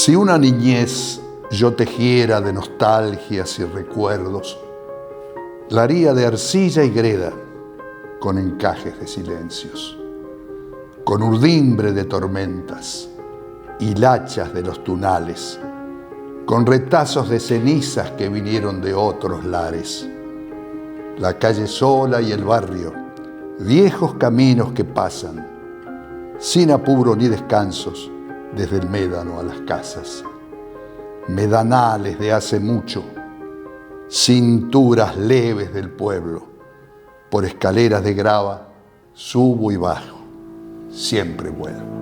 Si una niñez yo tejiera de nostalgias y recuerdos, la haría de arcilla y greda, con encajes de silencios, con urdimbre de tormentas, hilachas de los tunales, con retazos de cenizas que vinieron de otros lares. La calle sola y el barrio, viejos caminos que pasan, sin apuro ni descansos, desde el médano a las casas. Medanales de hace mucho, cinturas leves del pueblo, por escaleras de grava, subo y bajo, siempre vuelvo.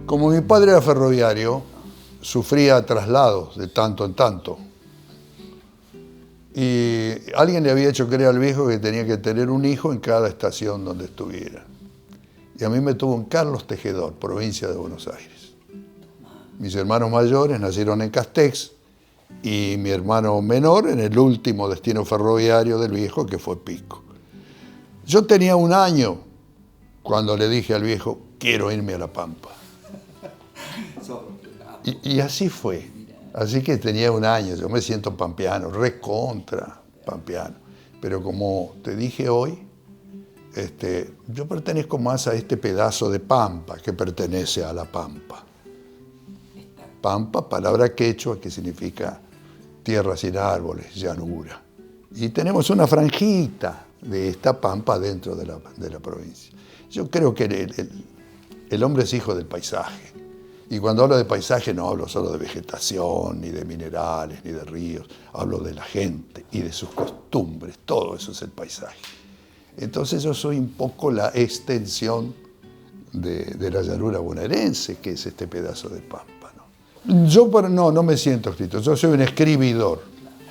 Como mi padre era ferroviario, sufría traslados de tanto en tanto. Y alguien le había hecho creer al viejo que tenía que tener un hijo en cada estación donde estuviera. Y a mí me tuvo en Carlos Tejedor, provincia de Buenos Aires. Mis hermanos mayores nacieron en Castex y mi hermano menor en el último destino ferroviario del viejo, que fue Pico. Yo tenía 1 año cuando le dije al viejo, quiero irme a La Pampa. Y así fue. Así que tenía 1 año, yo me siento pampeano, recontra pampeano. Pero como te dije hoy, yo pertenezco más a este pedazo de pampa que pertenece a La Pampa. Pampa, palabra quechua que significa tierra sin árboles, llanura. Y tenemos una franjita de esta pampa dentro de la provincia. Yo creo que el hombre es hijo del paisaje. Y cuando hablo de paisaje no hablo solo de vegetación, ni de minerales, ni de ríos. Hablo de la gente y de sus costumbres. Todo eso es el paisaje. Entonces yo soy un poco la extensión de la llanura bonaerense, que es este pedazo de pampa, ¿no? Yo no me siento escritor, yo soy un escribidor.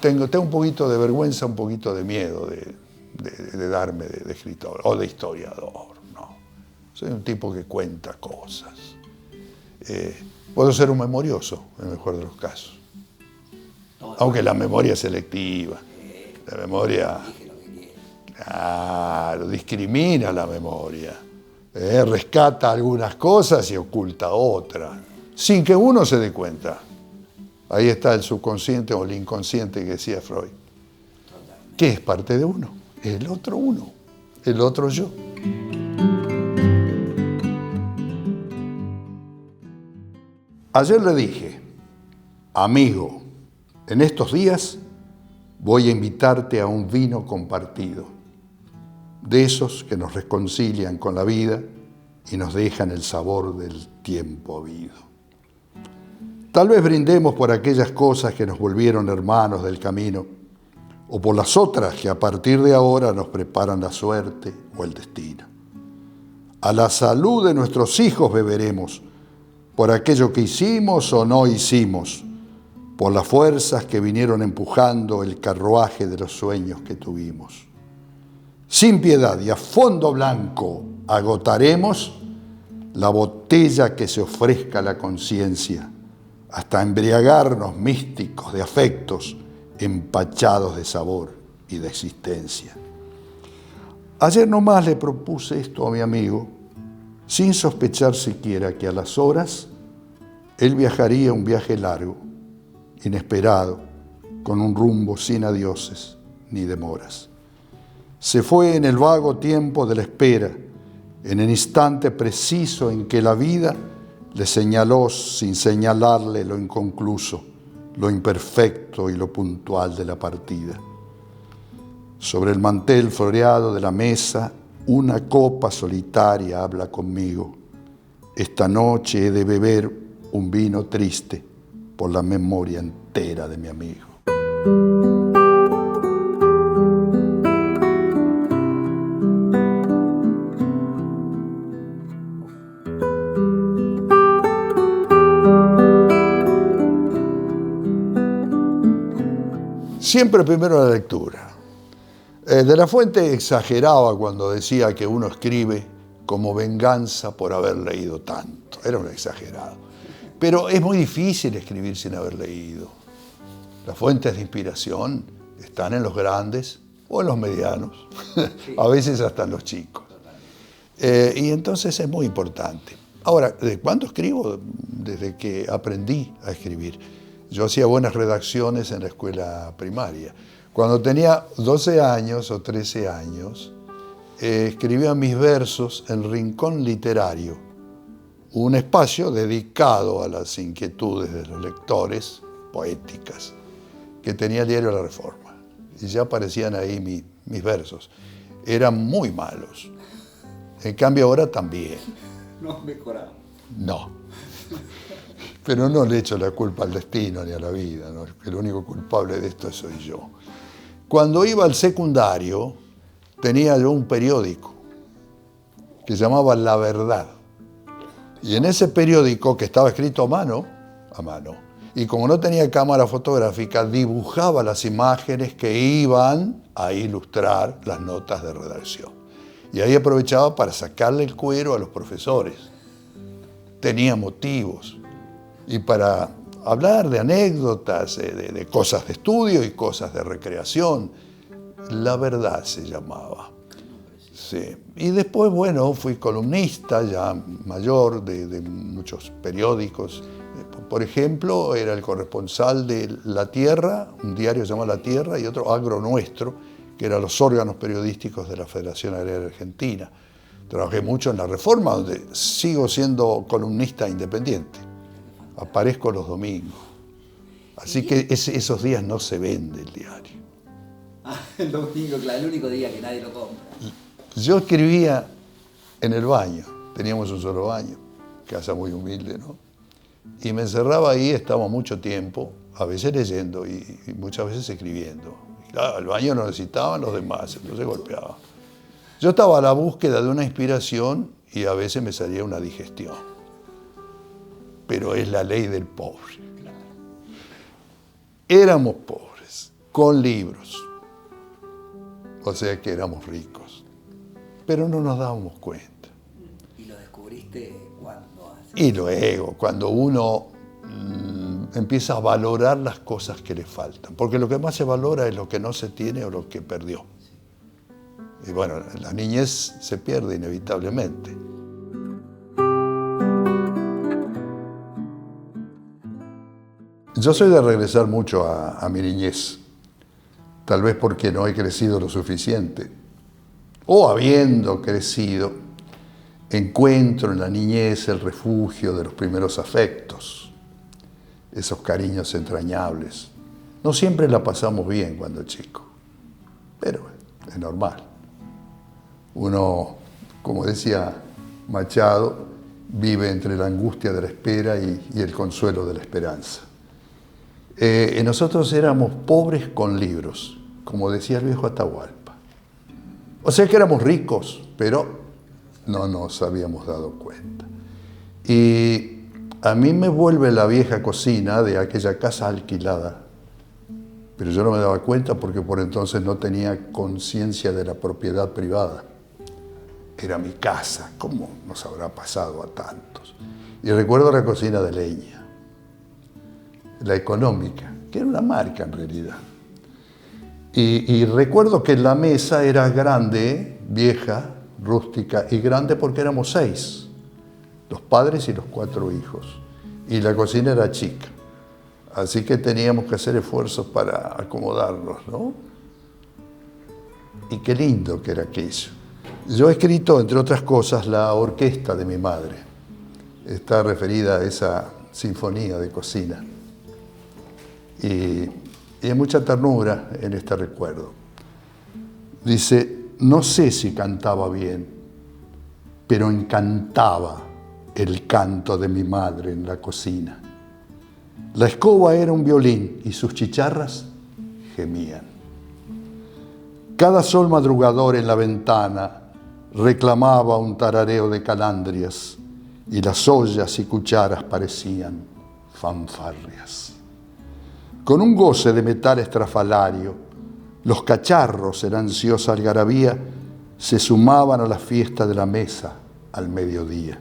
Tengo un poquito de vergüenza, un poquito de miedo de darme de escritor o de historiador, ¿no? Soy un tipo que cuenta cosas. Puedo ser un memorioso, en el mejor de los casos. Aunque la memoria es selectiva. La memoria discrimina la memoria. Rescata algunas cosas y oculta otras, sin que uno se dé cuenta. Ahí está el subconsciente o el inconsciente que decía Freud, que es parte de uno, el otro uno, el otro yo. Ayer le dije, amigo, en estos días voy a invitarte a un vino compartido, de esos que nos reconcilian con la vida y nos dejan el sabor del tiempo habido. Tal vez brindemos por aquellas cosas que nos volvieron hermanos del camino, o por las otras que a partir de ahora nos preparan la suerte o el destino. A la salud de nuestros hijos beberemos, por aquello que hicimos o no hicimos, por las fuerzas que vinieron empujando el carruaje de los sueños que tuvimos. Sin piedad y a fondo blanco agotaremos la botella que se ofrezca a la conciencia, hasta embriagarnos místicos de afectos empachados de sabor y de existencia. Ayer nomás le propuse esto a mi amigo, sin sospechar siquiera que a las horas él viajaría un viaje largo, inesperado, con un rumbo sin adioses ni demoras. Se fue en el vago tiempo de la espera, en el instante preciso en que la vida le señaló sin señalarle lo inconcluso, lo imperfecto y lo puntual de la partida. Sobre el mantel floreado de la mesa, una copa solitaria habla conmigo. Esta noche he de beber un vino triste por la memoria entera de mi amigo. Siempre primero la lectura. De la Fuente exageraba cuando decía que uno escribe como venganza por haber leído tanto. Era un exagerado. Pero es muy difícil escribir sin haber leído. Las fuentes de inspiración están en los grandes o en los medianos, a veces hasta en los chicos. Y entonces es muy importante. Ahora, ¿de cuándo escribo? Desde que aprendí a escribir. Yo hacía buenas redacciones en la escuela primaria. Cuando tenía 12 años o 13 años, escribía mis versos en Rincón Literario, un espacio dedicado a las inquietudes de los lectores poéticas que tenía el diario La Reforma. Y ya aparecían ahí mis versos. Eran muy malos. En cambio ahora también. No mejoraba. No. Pero no le echo la culpa al destino ni a la vida, ¿no? El único culpable de esto soy yo. Cuando iba al secundario, tenía yo un periódico que se llamaba La Verdad. Y en ese periódico, que estaba escrito a mano, y como no tenía cámara fotográfica, dibujaba las imágenes que iban a ilustrar las notas de redacción. Y ahí aprovechaba para sacarle el cuero a los profesores. Tenía motivos. Y para hablar de anécdotas, de cosas de estudio y cosas de recreación. La Verdad se llamaba. Sí. Y después, bueno, fui columnista ya mayor de muchos periódicos. Por ejemplo, era el corresponsal de La Tierra, un diario llamado La Tierra, y otro Agro Nuestro, que eran los órganos periodísticos de la Federación Agraria Argentina. Trabajé mucho en La Reforma, donde sigo siendo columnista independiente. Aparezco los domingos. Así que esos días no se vende el diario. Ah, el domingo, claro, el único día que nadie lo compra. Yo escribía en el baño. Teníamos un solo baño, casa muy humilde, ¿no? Y me encerraba ahí, estaba mucho tiempo, a veces leyendo y muchas veces escribiendo. Y claro, el baño lo necesitaban los demás, entonces golpeaba. Yo estaba a la búsqueda de una inspiración y a veces me salía una digestión. Pero es la ley del pobre. Éramos pobres, con libros. O sea que éramos ricos. Pero no nos dábamos cuenta. ¿Y lo descubriste cuándo? Y luego, cuando uno empieza a valorar las cosas que le faltan. Porque lo que más se valora es lo que no se tiene o lo que perdió. Y bueno, la niñez se pierde inevitablemente. Yo soy de regresar mucho a mi niñez, tal vez porque no he crecido lo suficiente, o habiendo crecido, encuentro en la niñez el refugio de los primeros afectos, esos cariños entrañables. No siempre la pasamos bien cuando chico, pero es normal. Uno, como decía Machado, vive entre la angustia de la espera y el consuelo de la esperanza. Nosotros éramos pobres con libros, como decía el viejo Atahualpa. O sea que éramos ricos, pero no nos habíamos dado cuenta. Y a mí me vuelve la vieja cocina de aquella casa alquilada, pero yo no me daba cuenta porque por entonces no tenía conciencia de la propiedad privada. Era mi casa, ¿cómo nos habrá pasado a tantos? Y recuerdo la cocina de leña. La Económica, que era una marca en realidad. Y recuerdo que la mesa era grande, vieja, rústica y grande porque éramos 6, los padres y los 4 hijos. Y la cocina era chica, así que teníamos que hacer esfuerzos para acomodarnos, ¿no? Y qué lindo que era aquello. Yo he escrito, entre otras cosas, la orquesta de mi madre. Está referida a esa sinfonía de cocina. Y hay mucha ternura en este recuerdo. Dice, no sé si cantaba bien, pero encantaba el canto de mi madre en la cocina. La escoba era un violín y sus chicharras gemían. Cada sol madrugador en la ventana reclamaba un tarareo de calandrias y las ollas y cucharas parecían fanfarrias. Con un goce de metal estrafalario, los cacharros en ansiosa algarabía se sumaban a la fiesta de la mesa al mediodía.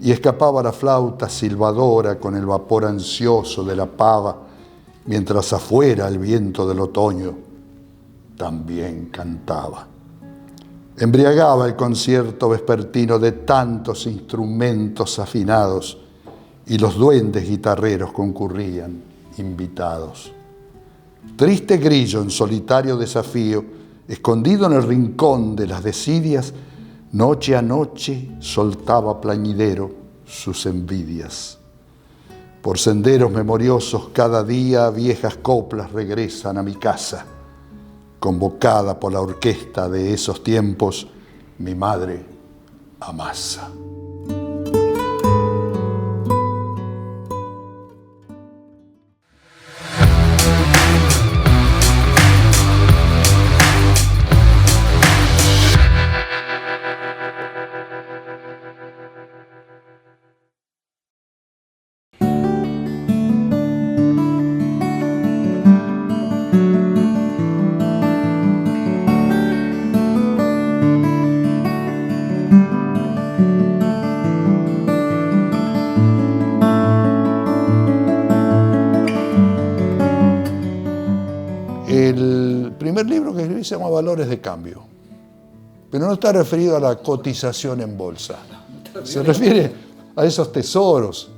Y escapaba la flauta silbadora con el vapor ansioso de la pava, mientras afuera el viento del otoño también cantaba. Embriagaba el concierto vespertino de tantos instrumentos afinados, y los duendes guitarreros concurrían invitados. Triste grillo en solitario desafío, escondido en el rincón de las desidias, noche a noche soltaba plañidero sus envidias. Por senderos memoriosos cada día viejas coplas regresan a mi casa. Convocada por la orquesta de esos tiempos, mi madre amasa. El primer libro que escribí se llama Valores de Cambio, pero no está referido a la cotización en bolsa. Se refiere a esos tesoros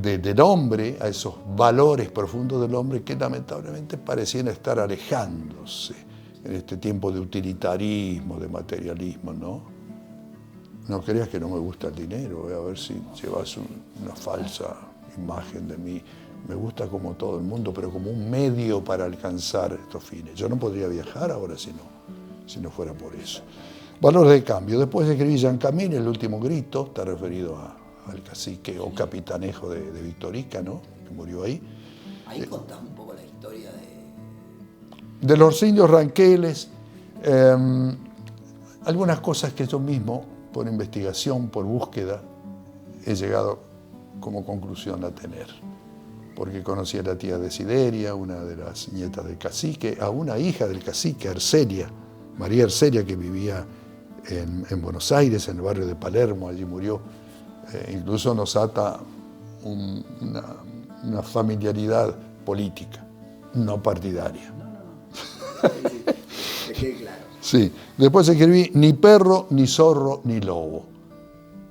del hombre, a esos valores profundos del hombre que lamentablemente parecían estar alejándose en este tiempo de utilitarismo, de materialismo, ¿no? No creas que no me gusta el dinero, voy a ver si llevas una falsa imagen de mí. Me gusta como todo el mundo, pero como un medio para alcanzar estos fines. Yo no podría viajar ahora si no fuera por eso. Valores de Cambio. Después escribí Jean Camille, El último grito, está referido al cacique o capitanejo de Victorica, ¿no? Que murió ahí. Ahí contás un poco la historia de los indios ranqueles, algunas cosas que yo mismo, por investigación, por búsqueda, he llegado como conclusión a tener. Porque conocí a la tía Desideria, una de las nietas del cacique, a una hija del cacique, Arcelia, María Arcelia, que vivía en Buenos Aires, en el barrio de Palermo, allí murió. Incluso nos ata una familiaridad política, no partidaria. Que quede claro. Sí. Después escribí Ni perro, ni zorro, ni lobo.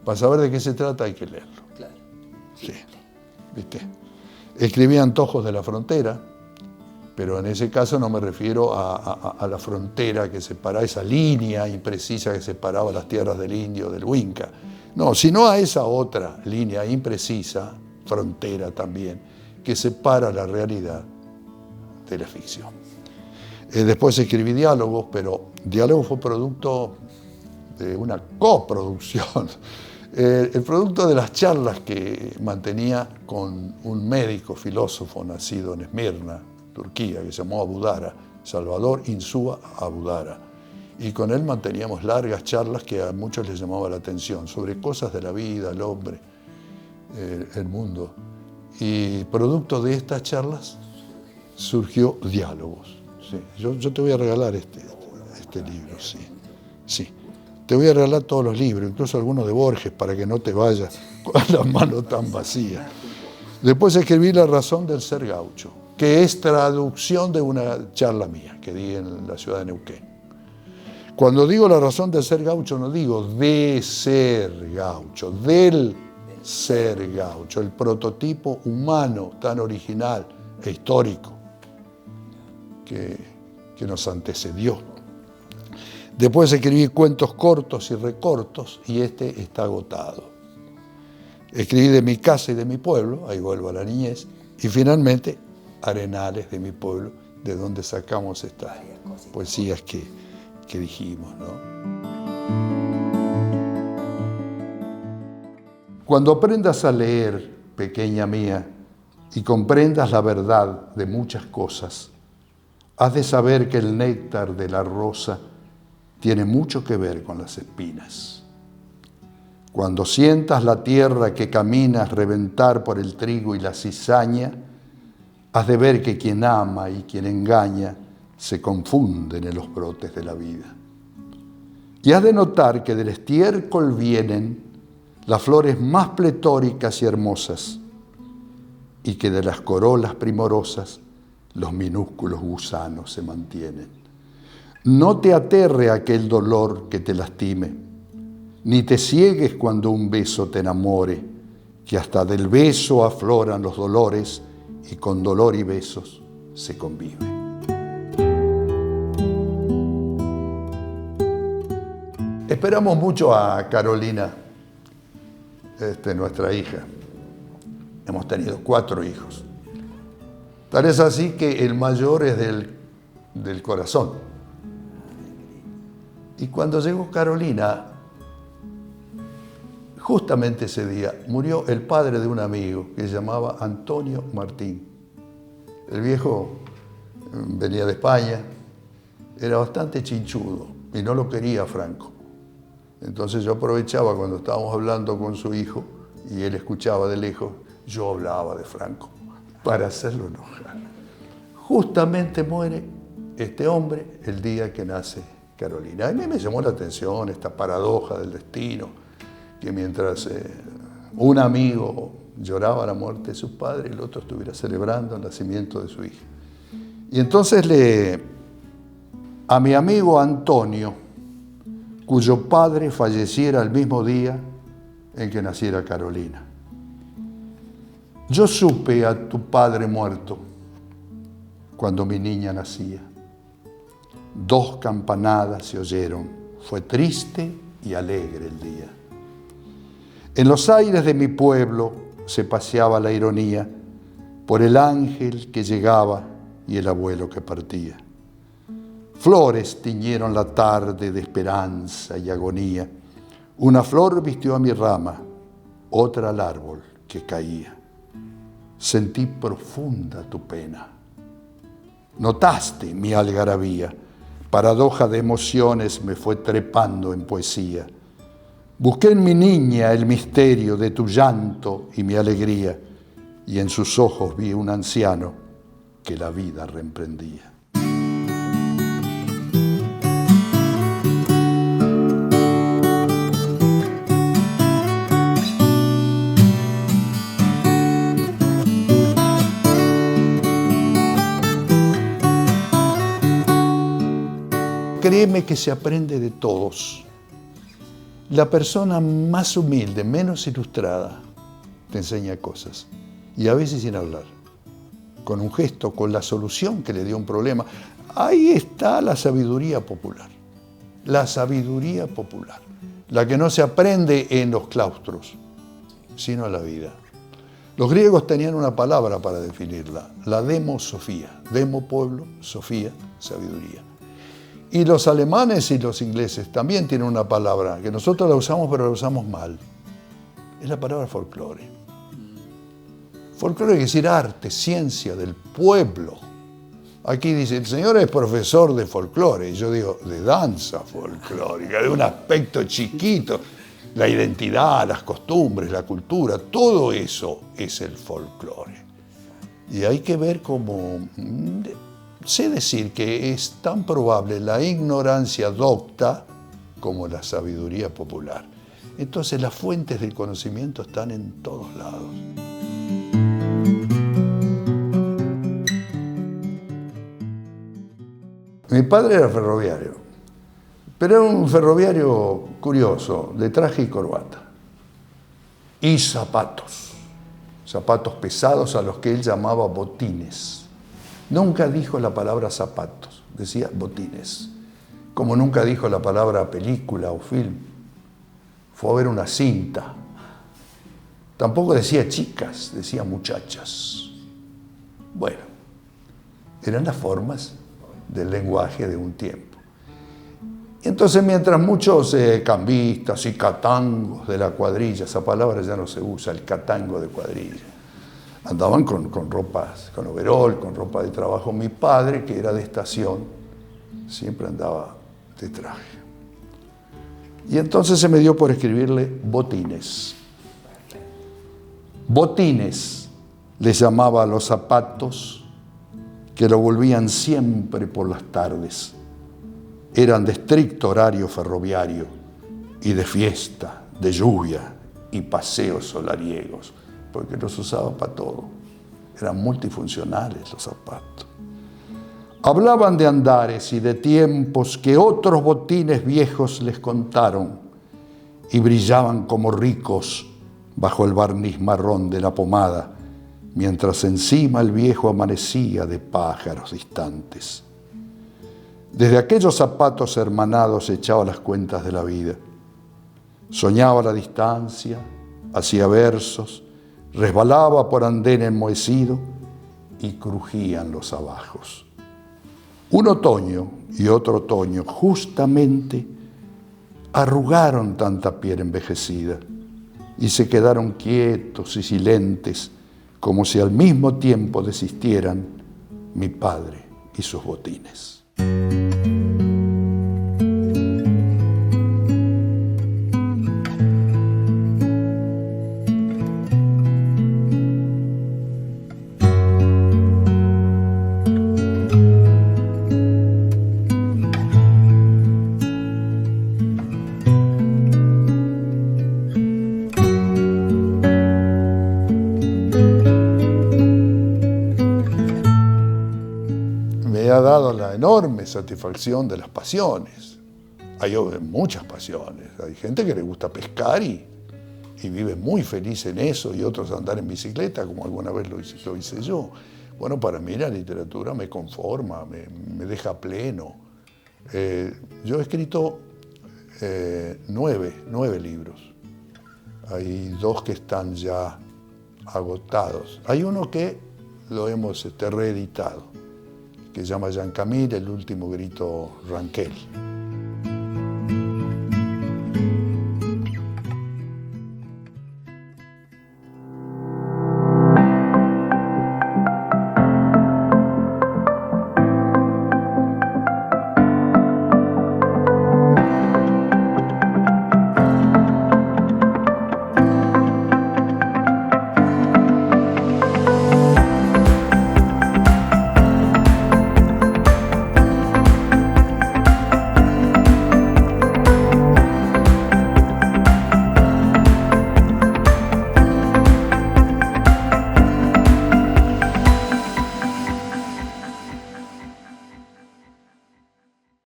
Para saber de qué se trata hay que leerlo. Claro. Sí. ¿Viste? Escribí Antojos de la Frontera, pero en ese caso no me refiero a la frontera que separa, esa línea imprecisa que separaba las tierras del indio del Huinca. No, sino a esa otra línea imprecisa, frontera también, que separa la realidad de la ficción. Después escribí Diálogos, pero Diálogos fue producto de una coproducción. El producto de las charlas que mantenía con un médico filósofo nacido en Esmirna, Turquía, que se llamó Abudara, Salvador Insúa Abudara. Y con él manteníamos largas charlas que a muchos les llamaba la atención, sobre cosas de la vida, el hombre, el mundo. Y producto de estas charlas surgió Diálogos. Sí. Yo te voy a regalar este libro, sí. Sí. Te voy a regalar todos los libros, incluso algunos de Borges, para que no te vayas con las manos tan vacías. Después escribí La razón del ser gaucho, que es traducción de una charla mía que di en la ciudad de Neuquén. Cuando digo la razón del ser gaucho, no digo de ser gaucho, del ser gaucho, el prototipo humano tan original e histórico que nos antecedió. Después escribí Cuentos cortos y recortos, y este está agotado. Escribí De mi casa y de mi pueblo, ahí vuelvo a la niñez, y finalmente Arenales de mi pueblo, de donde sacamos estas poesías que dijimos, ¿no? Cuando aprendas a leer, pequeña mía, y comprendas la verdad de muchas cosas, has de saber que el néctar de la rosa tiene mucho que ver con las espinas. Cuando sientas la tierra que caminas reventar por el trigo y la cizaña, Has de ver que quien ama y quien engaña se confunden en los brotes de la vida. Y has de notar que del estiércol vienen las flores más pletóricas y hermosas, y que de las corolas primorosas los minúsculos gusanos se mantienen. No te aterre aquel dolor que te lastime, ni te ciegues cuando un beso te enamore, que hasta del beso afloran los dolores y con dolor y besos se convive. Esperamos mucho a Carolina, nuestra hija. Hemos tenido 4 hijos. Tal es así que el mayor es del corazón. Y cuando llegó Carolina, justamente ese día murió el padre de un amigo que se llamaba Antonio Martín. El viejo venía de España, era bastante chinchudo y no lo quería Franco. Entonces yo aprovechaba cuando estábamos hablando con su hijo y él escuchaba de lejos, yo hablaba de Franco para hacerlo enojar. Justamente muere este hombre el día que nace Carolina. A mí me llamó la atención esta paradoja del destino, que mientras un amigo lloraba la muerte de su padre, el otro estuviera celebrando el nacimiento de su hija. Y entonces a mi amigo Antonio, cuyo padre falleciera el mismo día en que naciera Carolina: yo supe a tu padre muerto cuando mi niña nacía. 2 campanadas se oyeron, fue triste y alegre el día. En los aires de mi pueblo se paseaba la ironía por el ángel que llegaba y el abuelo que partía. Flores tiñeron la tarde de esperanza y agonía. Una flor vistió a mi rama, otra al árbol que caía. Sentí profunda tu pena. Notaste mi algarabía. Paradoja de emociones me fue trepando en poesía. Busqué en mi niña el misterio de tu llanto y mi alegría, y en sus ojos vi un anciano que la vida reemprendía. Créeme que se aprende de todos. La persona más humilde, menos ilustrada, te enseña cosas. Y a veces sin hablar. Con un gesto, con la solución que le dio un problema. Ahí está la sabiduría popular. La sabiduría popular. La que no se aprende en los claustros, sino en la vida. Los griegos tenían una palabra para definirla. La demosofía. Demo, pueblo, sofía, sabiduría. Y los alemanes y los ingleses también tienen una palabra que nosotros la usamos, pero la usamos mal. Es la palabra folclore. Folclore quiere decir arte, ciencia del pueblo. Aquí dice, el señor es profesor de folclore. Y yo digo, de danza folclórica, de un aspecto chiquito. La identidad, las costumbres, la cultura, todo eso es el folclore. Y hay que ver cómo... Sé decir que es tan probable la ignorancia docta como la sabiduría popular. Entonces las fuentes del conocimiento están en todos lados. Mi padre era ferroviario, pero era un ferroviario curioso, de traje y corbata. Y zapatos pesados a los que él llamaba botines. Nunca dijo la palabra zapatos, decía botines. Como nunca dijo la palabra película o film. Fue a ver una cinta. Tampoco decía chicas, decía muchachas. Bueno, eran las formas del lenguaje de un tiempo. Y entonces mientras muchos cambistas y catangos de la cuadrilla, esa palabra ya no se usa, el catango de cuadrilla, andaban con ropas, con overol, con ropa de trabajo. Mi padre, que era de estación, siempre andaba de traje. Y entonces se me dio por escribirle botines. Botines les llamaba a los zapatos que lo volvían siempre por las tardes. Eran de estricto horario ferroviario y de fiesta, de lluvia y paseos solariegos, porque los usaba para todo. Eran multifuncionales los zapatos. Hablaban de andares y de tiempos que otros botines viejos les contaron y brillaban como ricos bajo el barniz marrón de la pomada, mientras encima el viejo amanecía de pájaros distantes. Desde aquellos zapatos hermanados echaba las cuentas de la vida. Soñaba la distancia, hacía versos, resbalaba por andén enmohecido y crujían los abajos. Un otoño y otro otoño justamente arrugaron tanta piel envejecida y se quedaron quietos y silentes, como si al mismo tiempo desistieran mi padre y sus botines. Me ha dado la enorme satisfacción de las pasiones. Hay muchas pasiones. Hay gente que le gusta pescar y vive muy feliz en eso, y otros andar en bicicleta, como alguna vez lo hice yo. Bueno, para mí la literatura me conforma, me deja pleno. Yo he escrito 9 libros. Hay 2 que están ya agotados. Hay uno que lo hemos reeditado, que se llama Jean Camille, el último grito Ranquel.